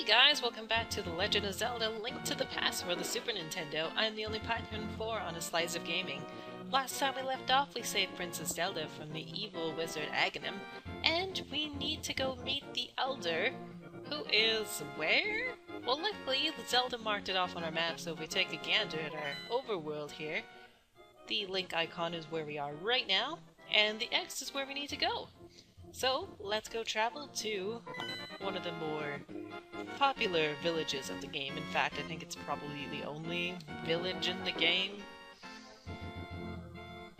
Hey guys, welcome back to The Legend of Zelda Link to the Past for the Super Nintendo. I'm the only Python 4 on a slice of gaming. Last time we left off, we saved Princess Zelda from the evil wizard Aghanim, and we need to go meet the Elder, who is where? Well, luckily, Zelda marked it off on our map, so if we take a gander at our overworld here, the Link icon is where we are right now, and the X is where we need to go. So, let's go travel to one of the more popular villages of the game. In fact, I think it's probably the only village in the game.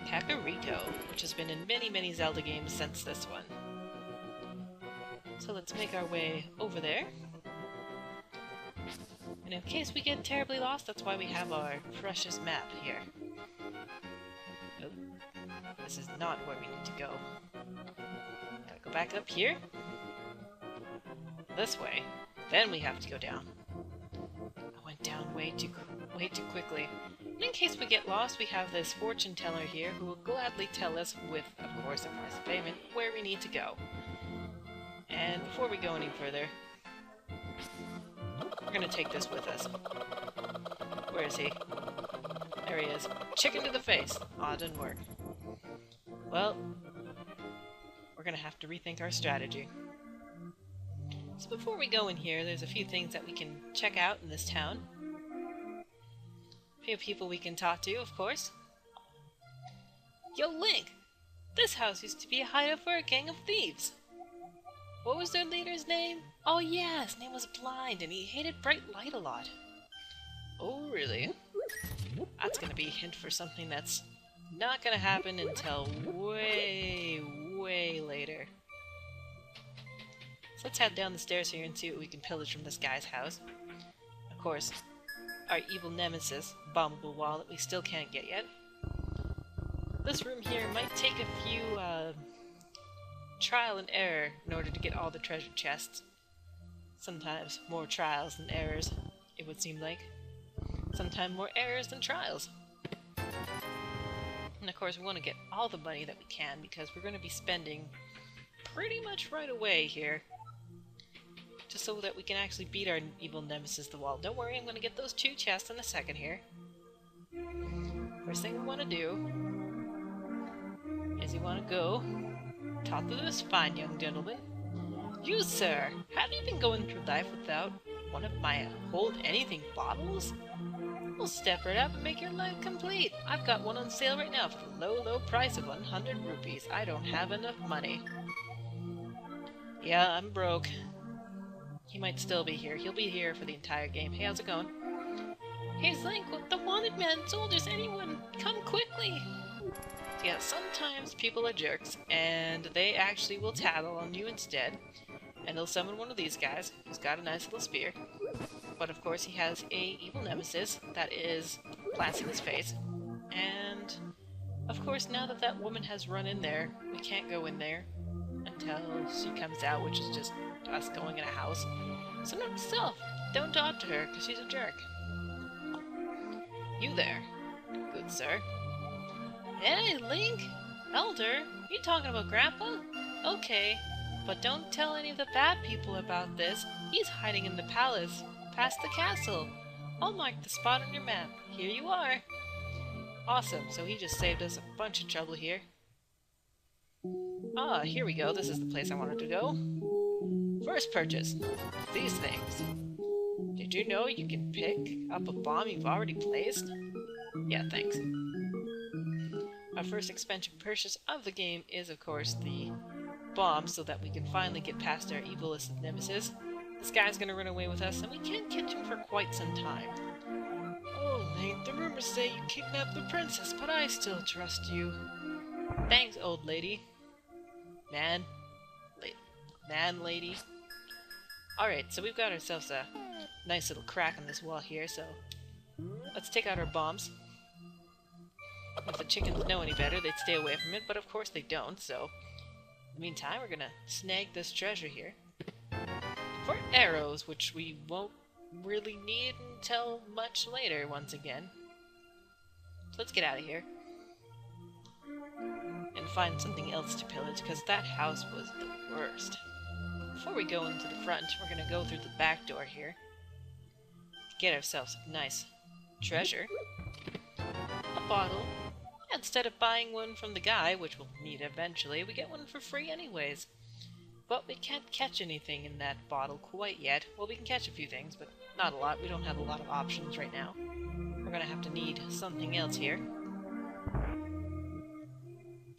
Kakariko, which has been in many Zelda games since this one. So let's make our way over there. And in case we get terribly lost, that's why we have our precious map here. Oh, this is not where we need to go. Gotta go back up here. This way. Then we have to go down. I went down way too quickly. And in case we get lost, we have this fortune teller here who will gladly tell us, with, of course, a price of payment, where we need to go. And before we go any further, we're gonna take this with us. Where is he? There he is. Chicken to the face! Aw, it didn't work. Well, we're gonna have to rethink our strategy. So before we go in here, there's a few things that we can check out in this town. A few people we can talk to, of course. Yo, Link! This house used to be a hideout for a gang of thieves. What was their leader's name? Oh yeah, his name was Blind, and he hated bright light a lot. Oh, really? That's gonna be a hint for something that's not gonna happen until way later. So let's head down the stairs here and see what we can pillage from this guy's house. Of course, our evil nemesis, Bombable Wall, that we still can't get yet. This room here might take a few trial and error in order to get all the treasure chests. Sometimes more trials than errors, it would seem like. Sometimes more errors than trials. And of course we want to get all the money that we can because we're going to be spending pretty much right away here. Just so that we can actually beat our evil nemesis, the wall. Don't worry, I'm going to get those 2 chests in a second here. First thing we want to do is you want to go talk to this fine young gentleman. You, sir, have you been going through life without one of my hold anything bottles? We'll step right up and make your life complete. I've got one on sale right now for the low price of 100 rupees. I don't have enough money. Yeah, I'm broke. He might still be here. He'll be here for the entire game. Hey, how's it going? Hey, Link, the wanted man, soldiers, anyone, come quickly! So yeah, sometimes people are jerks, and they actually will tattle on you instead, and they'll summon one of these guys, who's got a nice little spear, but of course he has a evil nemesis that is glancing his face, and of course now that that woman has run in there, we can't go in there until she comes out, which is just us going in a house. So note to self, don't talk to her, because she's a jerk. You there, good sir. Hey, Link! Elder, you talking about Grandpa? Okay, but don't tell any of the bad people about this. He's hiding in the palace, past the castle. I'll mark the spot on your map. Here you are. Awesome, so he just saved us a bunch of trouble here. Ah, here we go. This is the place I wanted to go. First purchase. These things. Did you know you can pick up a bomb you've already placed? Yeah, thanks. Our first expansion purchase of the game is, of course, the bomb, so that we can finally get past our evilest nemesis. This guy's gonna run away with us, and we can't catch him for quite some time. Oh, Link, the rumors say you kidnapped the princess, but I still trust you. Thanks, old lady. Man, lady. Alright, so we've got ourselves a nice little crack on this wall here, so let's take out our bombs. If the chickens know any better, they'd stay away from it, but of course they don't, so in the meantime, we're gonna snag this treasure here. For arrows, which we won't really need until much later, once again. So let's get out of here. And find something else to pillage, because that house was the worst. before we go into the front, we're gonna go through the back door here. Get ourselves a nice treasure. A bottle. Instead of buying one from the guy, which we'll need eventually, we get one for free anyways. But we can't catch anything in that bottle quite yet. Well, we can catch a few things, but not a lot. We don't have a lot of options right now. We're gonna have to need something else here.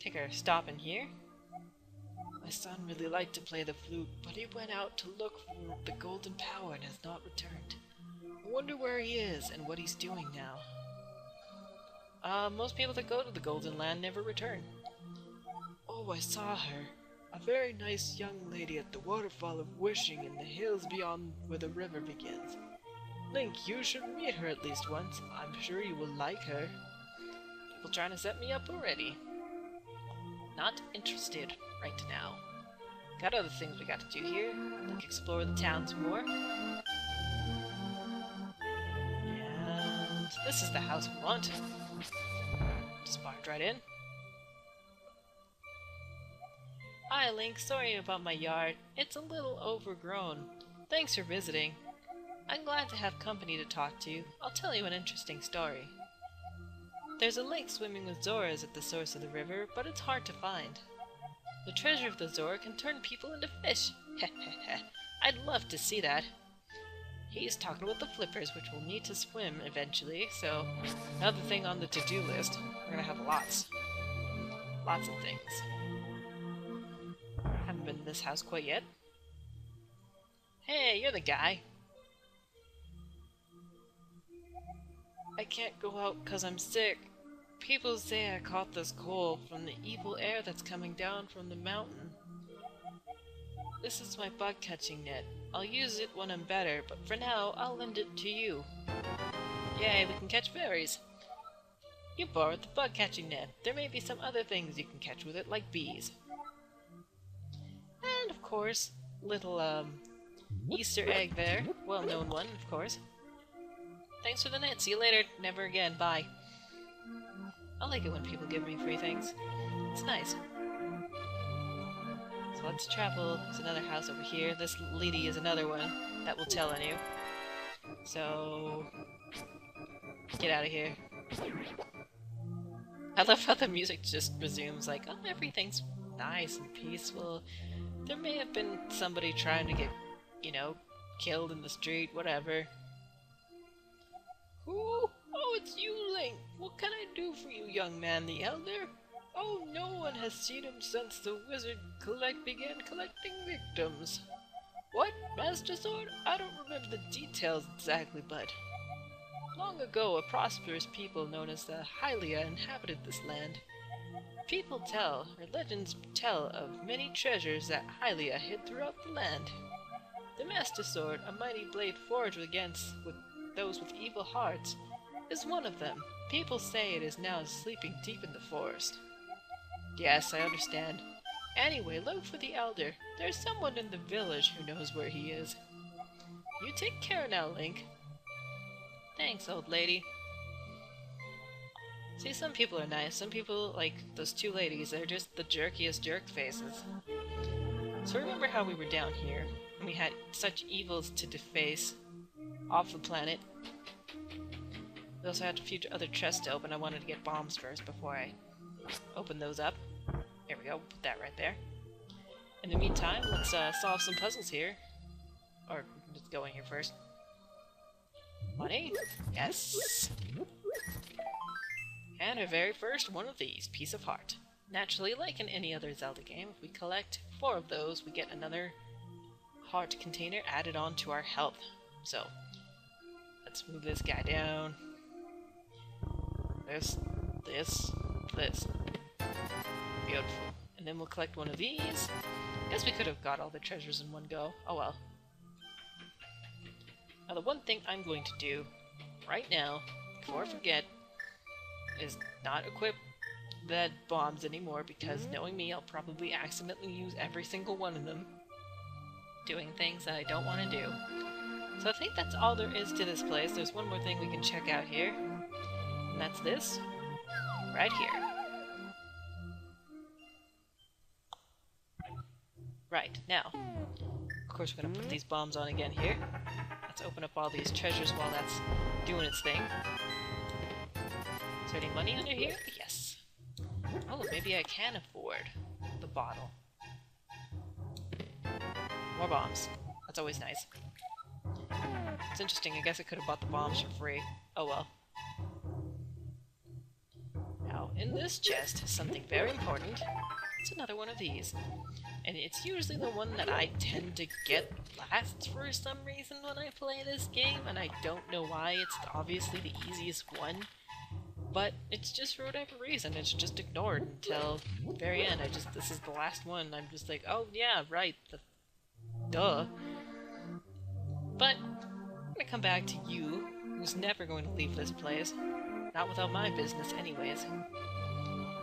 Take our stop in here. My son really liked to play the flute, but he went out to look for the golden power and has not returned. I wonder where he is and what he's doing now. Most people that go to the Golden Land never return. Oh, I saw her. A very nice young lady at the waterfall of Wishing in the hills beyond where the river begins. Link, you should meet her at least once. I'm sure you will like her. People trying to set me up already. Not interested right now. Got other things we got to do here. Like explore the towns more. And this is the house we want. Just barge right in. Hi Link, sorry about my yard. It's a little overgrown. Thanks for visiting. I'm glad to have company to talk to. I'll tell you an interesting story. There's a lake swimming with Zoras at the source of the river, but it's hard to find. The treasure of the Zora can turn people into fish. I'd love to see that. He's talking with the flippers, which will need to swim eventually, so another thing on the to-do list. We're gonna have lots of things. Haven't been in this house quite yet. Hey, you're the guy. I can't go out 'cause I'm sick. People say I caught this cold from the evil air that's coming down from the mountain. This is my bug catching net. I'll use it when I'm better, but for now, I'll lend it to you. Yay, we can catch berries. You borrowed the bug catching net. There may be some other things you can catch with it, like bees. And of course, little Easter egg there. Well-known one, of course. Thanks for the net. See you later. Never again. Bye. I like it when people give me free things. It's nice. So let's travel. There's another house over here. This lady is another one that will tell on you. So get out of here. I love how the music just resumes like, oh, everything's nice and peaceful. There may have been somebody trying to get, killed in the street, whatever. Ooh, oh, it's you, Link. What can I do for you, young man the elder? Oh, no one has seen him since the wizard began collecting victims. What, Master Sword? I don't remember the details exactly, but long ago a prosperous people known as the Hylia inhabited this land. People tell, or legends tell, of many treasures that Hylia hid throughout the land. The Master Sword, a mighty blade forged against those with evil hearts, is one of them. People say it is now sleeping deep in the forest. Yes, I understand. Anyway, look for the elder. There's someone in the village who knows where he is. You take care now, Link. Thanks, old lady. See, some people are nice. Some people, like those two ladies, they're just the jerkiest jerk faces. So remember how we were down here, and we had such evils to deface off the planet. We also had a few other chests to open. I wanted to get bombs first before I open those up. There we go, put that right there. In the meantime, let's solve some puzzles here. Or, let's go in here first. Money? Yes! And our very first one of these, Piece of Heart. Naturally, like in any other Zelda game, if we collect 4 of those, we get another heart container added on to our health. So, let's move this guy down. This. Beautiful. And then we'll collect one of these. Guess we could have got all the treasures in one go. Oh well. Now the one thing I'm going to do right now, before I forget, is not equip the bombs anymore, because knowing me, I'll probably accidentally use every single one of them doing things that I don't want to do. So I think that's all there is to this place. There's one more thing we can check out here, and that's this right here. Right, now, Of course, we're gonna put these bombs on again here. Let's open up all these treasures while that's doing its thing. Is there any money under here? Yes. Oh, maybe I can afford the bottle. More bombs. That's always nice. It's interesting, I guess I could have bought the bombs for free. Oh well. Now, in this chest is something very important. It's another one of these. And it's usually the one that I tend to get last for some reason when I play this game, and I don't know why. It's obviously the easiest one, but it's just for whatever reason, it's just ignored until the very end. This is the last one, I'm just like, oh yeah, right, duh. But, I'm gonna come back to you, who's never going to leave this place. Not without my business anyways.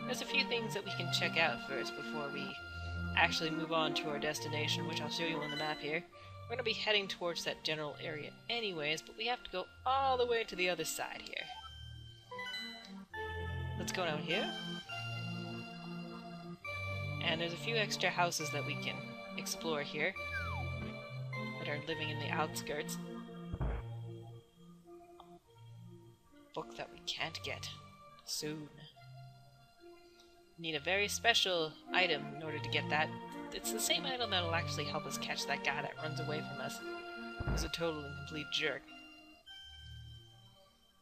There's a few things that we can check out first before we actually move on to our destination, which I'll show you on the map here. We're gonna be heading towards that general area anyways, but we have to go all the way to the other side here. Let's go down here. And there's a few extra houses that we can explore here that are living in the outskirts. Book that we can't get soon. Need a very special item in order to get that. It's the same item that'll actually help us catch that guy that runs away from us. He's a total and complete jerk.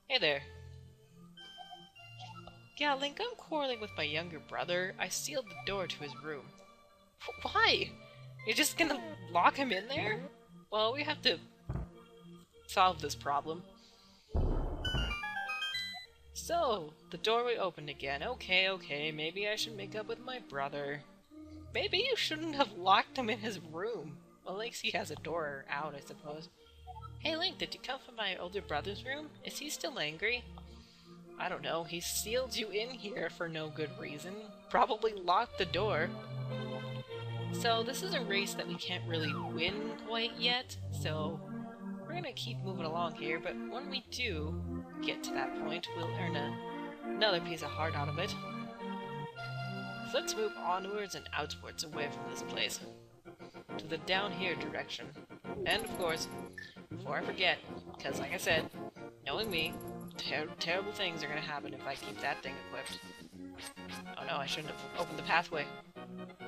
Hey there. Yeah, Link, I'm quarreling with my younger brother. I sealed the door to his room. Why? You're just gonna lock him in there? Well, we have to solve this problem. So, the doorway opened again. Okay, maybe I should make up with my brother. Maybe you shouldn't have locked him in his room. Well, at least he has a door out, I suppose. Hey Link, did you come from my older brother's room? Is he still angry? I don't know, he sealed you in here for no good reason. Probably locked the door. So, this is a race that we can't really win quite yet, so we're gonna keep moving along here, but when we do get to that point, we'll earn another piece of heart out of it. So let's move onwards and outwards away from this place, to the down here direction. And of course, before I forget, because like I said, knowing me, terrible things are gonna happen if I keep that thing equipped. Oh no, I shouldn't have opened the pathway.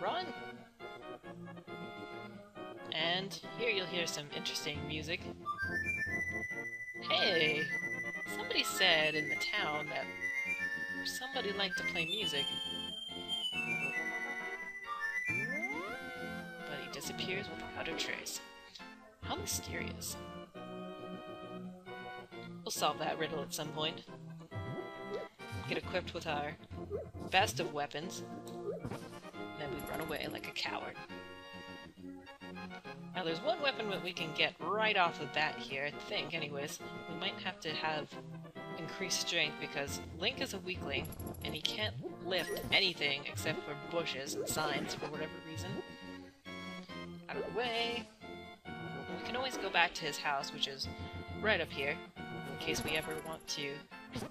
Run! And here you'll hear some interesting music. Hey! Somebody said in the town that somebody liked to play music. But he disappears without a trace. How mysterious. We'll solve that riddle at some point. Get equipped with our best of weapons, and then we run away like a coward. Now there's one weapon that we can get right off the bat here, I think, anyways. We might have to have increased strength because Link is a weakling, and he can't lift anything except for bushes and signs for whatever reason. Out of the way. We can always go back to his house, which is right up here, in case we ever want to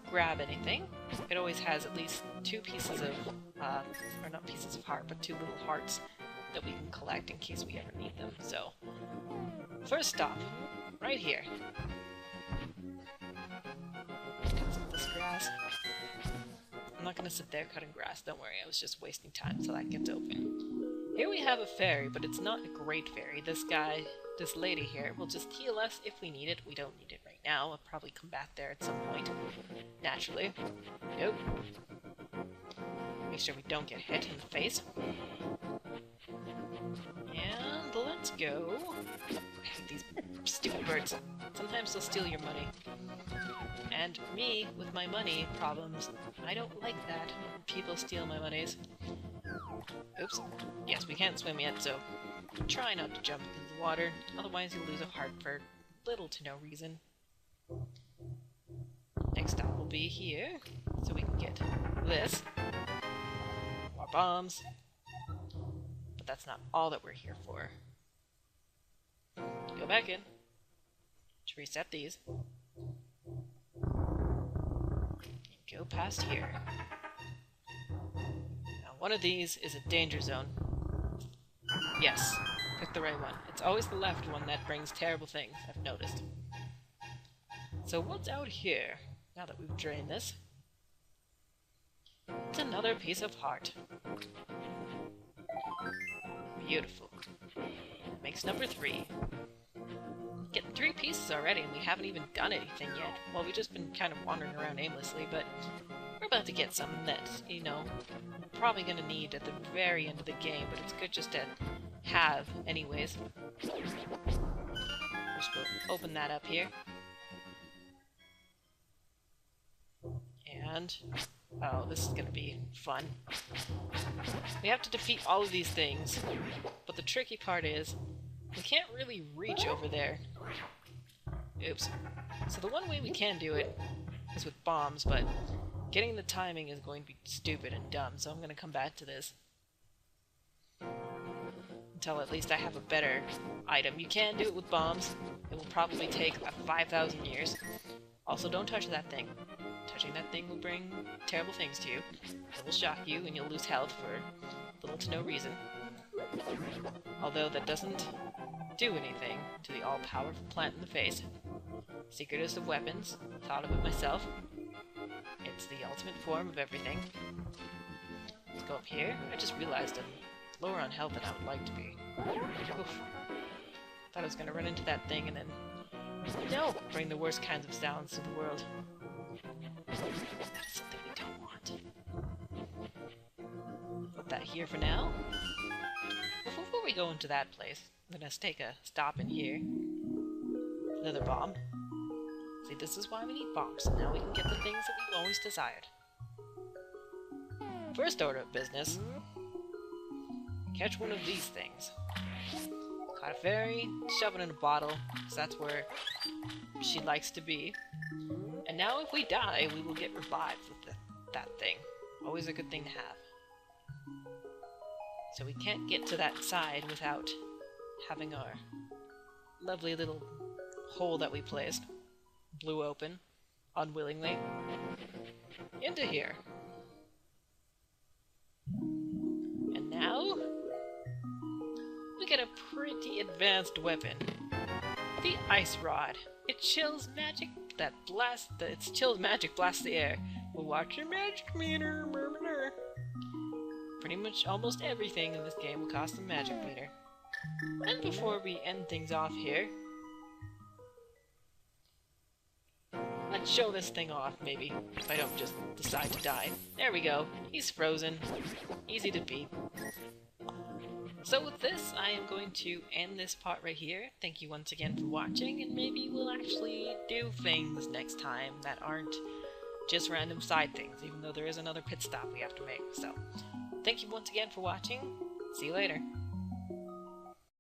grab anything. It always has at least two pieces of, or not pieces of heart, but two little hearts that we can collect in case we ever need them. So, first stop, right here. Cut some of this grass. I'm not gonna sit there cutting grass, don't worry, I was just wasting time until that gets open. Here we have a fairy, but it's not a great fairy. This lady here will just heal us if we need it. We don't need it right now. I'll probably come back there at some point. Naturally. Nope. Make sure we don't get hit in the face. And let's go. I hate these stupid birds. Sometimes they'll steal your money. And me, with my money problems, I don't like that when people steal my monies. Oops. Yes, we can't swim yet, so try not to jump into the water, otherwise you'll lose a heart for little to no reason. Next stop will be here, so we can get this. More bombs. But that's not all that we're here for. Go back in to reset these. And go past here. Now one of these is a danger zone. Yes, Pick the right one. It's always the left one that brings terrible things, I've noticed. So what's out here, now that we've drained this? It's another piece of heart. Beautiful. Makes number 3. Getting 3 pieces already, and we haven't even done anything yet. Well, we've just been kind of wandering around aimlessly, but we're about to get something that, you know, we're probably going to need at the very end of the game, but it's good just to have anyways. First we'll open that up here. And, oh, this is going to be fun. We have to defeat all of these things, but the tricky part is we can't really reach over there. Oops. So the one way we can do it is with bombs, but getting the timing is going to be stupid and dumb, so I'm going to come back to this until at least I have a better item. You can do it with bombs. It will probably take 5,000 years. Also, don't touch that thing. Touching that thing will bring terrible things to you. It will shock you, and you'll lose health for little to no reason. Although that doesn't do anything to the all-powerful plant in the face. Secretest of weapons. Thought of it myself. It's the ultimate form of everything. Let's go up here. I just realized I'm lower on health than I would like to be. Oof. Thought I was going to run into that thing and then, no, bring the worst kinds of sounds to the world. That's something we don't want. Put that here for now. Before we go into that place, I'm going to take a stop in here. Another bomb. See, this is why we need bombs. Now we can get the things that we've always desired. First order of business. Catch one of these things. Caught a fairy, shove it in a bottle, because that's where she likes to be. And now if we die, we will get revived with that thing. Always a good thing to have. So we can't get to that side without having our lovely little hole that we placed blew open, unwillingly, into here. And now, we get a pretty advanced weapon. The Ice Rod. It chills magic that blasts its chilled magic blasts the air. We'll watch your magic meter. Pretty much almost everything in this game will cost a magic meter. And before we end things off here, let's show this thing off, maybe, if I don't just decide to die. There we go. He's frozen. Easy to beat. So with this, I am going to end this part right here. Thank you once again for watching, and maybe we'll actually do things next time that aren't just random side things, even though there is another pit stop we have to make. So, thank you once again for watching. See you later.